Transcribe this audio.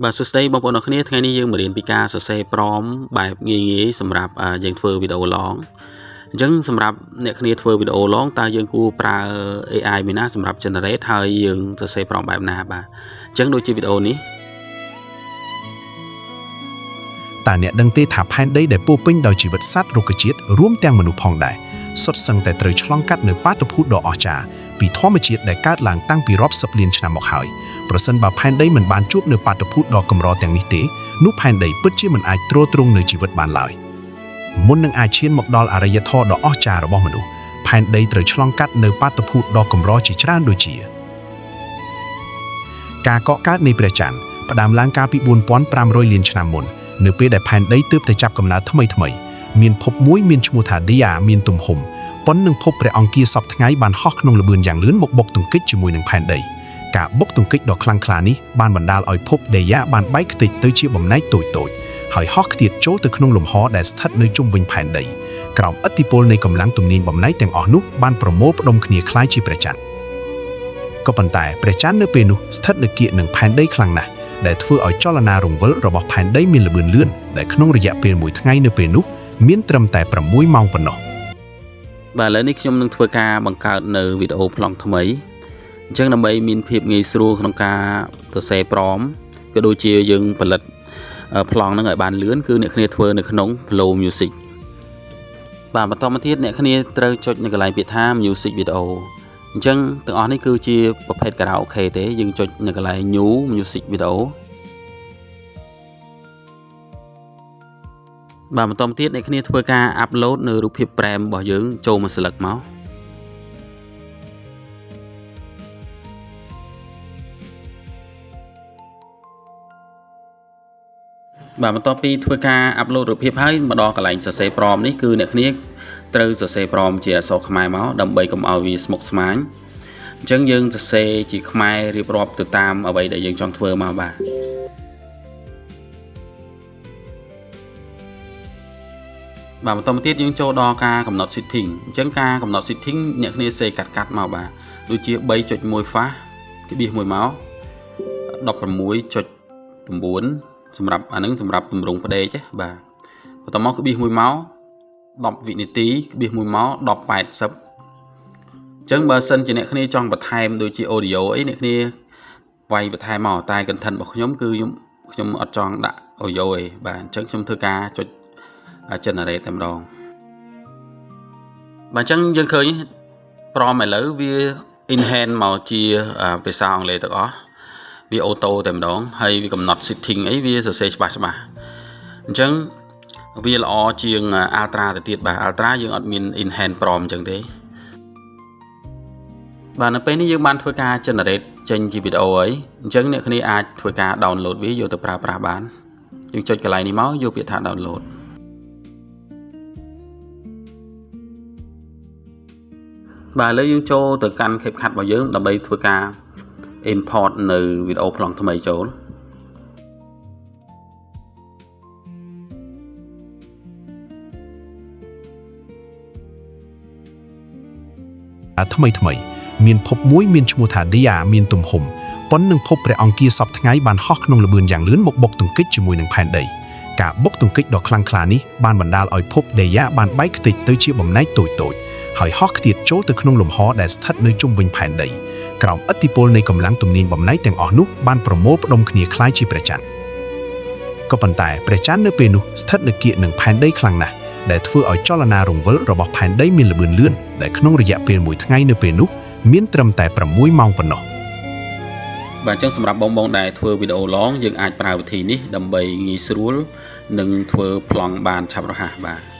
បាទសួស្តីបងប្អូនអរគ្នាថ្ងៃនេះយើងមករៀនពីការសរសេរប្រមបែបងាយៗសម្រាប់យើងធ្វើវីដេអូឡងអញ្ចឹងសម្រាប់អ្នកគ្នាធ្វើវីដេអូឡងតើយើងគួរប្រើ AI មួយណាសម្រាប់ generate ហើយយើងសរសេរប្រមបែបណាបាទអញ្ចឹងដូចជាវីដេអូនេះតើអ្នកដឹងទេថាផែនដីដែលពោពេញដោយជីវិតសត្វរុក្ខជាតិរួមទាំងមនុស្សផងដែរសុទ្ធសឹងតែត្រូវឆ្លងកាត់នៅបាតុភូតដ៏អស្ចារ្យពីធម្មជាតិដែលកើតឡើងតាំងពីរាប់សិបលានឆ្នាំមកហើយប្រសិនបើផែនដីមិនបានជួបនៅបាតុភូតដ៏កម្រទាំងនេះទេនោះផែនដីពិតជាមិនអាចទ្រទ្រង់នៅជីវិតបានឡើយមុននឹងអាចឈានមកដល់អរិយធម៌ដ៏អស្ចារ្យរបស់មនុស្សផែនដីត្រូវឆ្លងកាត់នៅបាតុភូតដ៏កម្រជាច្រើនដូចជាការកកកើតនៃព្រះច័ន្ទផ្ដើមឡើងកាលពី 4500 លានឆ្នាំមុននៅពេលដែលផែនដីទើបតែចាប់កំណើតថ្មីមានភពមួយមានឈ្មោះថា Dia មានទំហំប៉ុននឹងភពព្រះអង្គាសពថ្ងៃបានហោះក្នុងល្បឿនយ៉ាងលឿនមកបុកទង្គិចជាមួយនឹងផែនដីការបុកទង្គិចដ៏ខ្លាំងក្លានេះបានបណ្ដាលឲ្យភព Dia បានបែកខ្ទេចទៅជាបំណែកតូចហើយហោះខ្ទាតចូលទៅក្នុងលំហដែលស្ថិតនៅជុំវិញផែនដីក្រោមឥទ្ធិពលនៃកម្លាំងទំនាញបំណែកទាំងអស់នោះបានប្រមូលផ្ដុំគ្នាคล้ายជាព្រះច័ន្ទក៏ប៉ុន្តែព្រះច័ន្ទនៅពេលនោះស្ថិតនៅគៀកនឹងផែនដីខ្លាំងណាស់ដែលធ្វើឲ្យចលនារង្វិលរបស់ផែនដីមានល្បឿនលឿនដែលក្នុងរយៈពេល1ថ្ងៃនៅពេលនោះមានត្រឹមតែ6ម៉ោងប៉ុណ្ណោះបាទឥឡូវនេះខ្ញុំនឹងធ្វើការបង្កើតនៅវីដេអូប្លង់ថ្មីអញ្ចឹងដើម្បីមានភាពងាយស្រួលក្នុងការសរសេរប្រមក៏ដូចជាយើងផលិតប្លង់ហ្នឹងឲ្យបានលឿនគឺអ្នកគ្នាធ្វើនៅក្នុង Flow Music បាទបន្តមកទៀតអ្នកគ្នាត្រូវចុចនៅកន្លែងពាក្យថា Music Video អញ្ចឹងទាំងអស់នេះគឺជាប្រភេទ Karaoke ទេយើងចុចនៅកន្លែង New Music Video បាទបន្តមកទៀតអ្នកគ្នាធ្វើការ upload នៅរូបភាពប្រេមរបស់យើងចូលមួយស្លឹកមកបាទបន្ទាប់ពីធ្វើការ upload រូបភាពហើយមកដល់កន្លែងសរសេរប្រមនេះគឺអ្នកគ្នាត្រូវសរសេរប្រមជាអក្សរខ្មែរមកដើម្បីកុំឲ្យវាស្មុគស្មាញអញ្ចឹងយើងសរសេរជាខ្មែររៀបរាប់ទៅតាមអ្វីដែលយើងចង់ធ្វើមកបាទបន្តមកទៀតយើងចូលដល់ការកំណត់ setting អញ្ចឹងការកំណត់ setting អ្នកគ្នាសេកាត់មកបាទដូចជា 3.1 fast ក្បៀស1មក 16.9 សម្រាប់អានឹងសម្រាប់ទម្រង់ផ្ដេកបាទបន្តមកក្បៀស1មក10វិនាទីក្បៀស1មក1080អញ្ចឹងបើសិនជាអ្នកគ្នាចង់បន្ថែមដូចជា audio អីអ្នកគ្នាវាយបន្ថែមមកតែ content របស់ខ្ញុំគឺខ្ញុំអត់ចង់ដាក់ audio ទេបាទអញ្ចឹងខ្ញុំធ្វើការចុច generate តែម្ដងបាទអញ្ចឹងយើងឃើញប្រមឥឡូវវា enhance មកជាភាសាអង់គ្លេសទាំងអស់វាអូតូតែម្ដងហើយវាកំណត់ setting អីវាសរសេរច្បាស់អញ្ចឹងវាល្អជាង ultra ទៅទៀតបាទ ultra យើងអត់មាន enhance ប្រមអញ្ចឹងទេបាទនៅពេលនេះយើងបានធ្វើការ generate ចេញជាវីដេអូហើយអញ្ចឹងអ្នកគ្នាអាចធ្វើការ download វាយកទៅប្រើប្រាស់បានយើងចុចកន្លែងនេះមកយកពាក្យថា download បាទឥឡូវយើងចូលទៅកាន់ CapCut របស់យើងដើម្បីធ្វើការ import នៅវីដេអូប្លង់ថ្មីចូលថ្មីមានភពមួយមានឈ្មោះថា Dia មានទំហំប៉ុននឹងភពព្រះអង្គាសពថ្ងៃបានហោះក្នុងល្បឿនយ៉ាងលឿនមកបុកទង្គិចជាមួយនឹងផែនដីការបុកទង្គិចដ៏ខ្លាំងក្លានេះបានបណ្ដាលឲ្យភព Dia បានបែកខ្ទេចទៅជាបំណែកតូចហើយហោះខ្ទាតចូលទៅក្នុងលំហដែលស្ថិតនៅជុំវិញផែនដីក្រោមឥទ្ធិពលនៃកម្លាំងទំនាញបំណែកទាំងអស់នោះបានប្រមូលផ្ដុំគ្នាคล้ายជាព្រះច័ន្ទក៏ប៉ុន្តែព្រះច័ន្ទនៅពេលនោះស្ថិតនៅគៀកនឹងផែនដីខ្លាំងណាស់ដែលធ្វើឲ្យចលនារង្វិលរបស់ផែនដីមានល្បឿនលឿនដែលក្នុងរយៈពេល1ថ្ងៃនៅពេលនោះមានត្រឹមតែ6ម៉ោងប៉ុណ្ណោះបាទអញ្ចឹងសម្រាប់បងដែលធ្វើវីដេអូឡងយើងអាចប្រើវិធីនេះដើម្បីងាយស្រួលនិងធ្វើប្លង់បានឆាប់រហ័សបាទ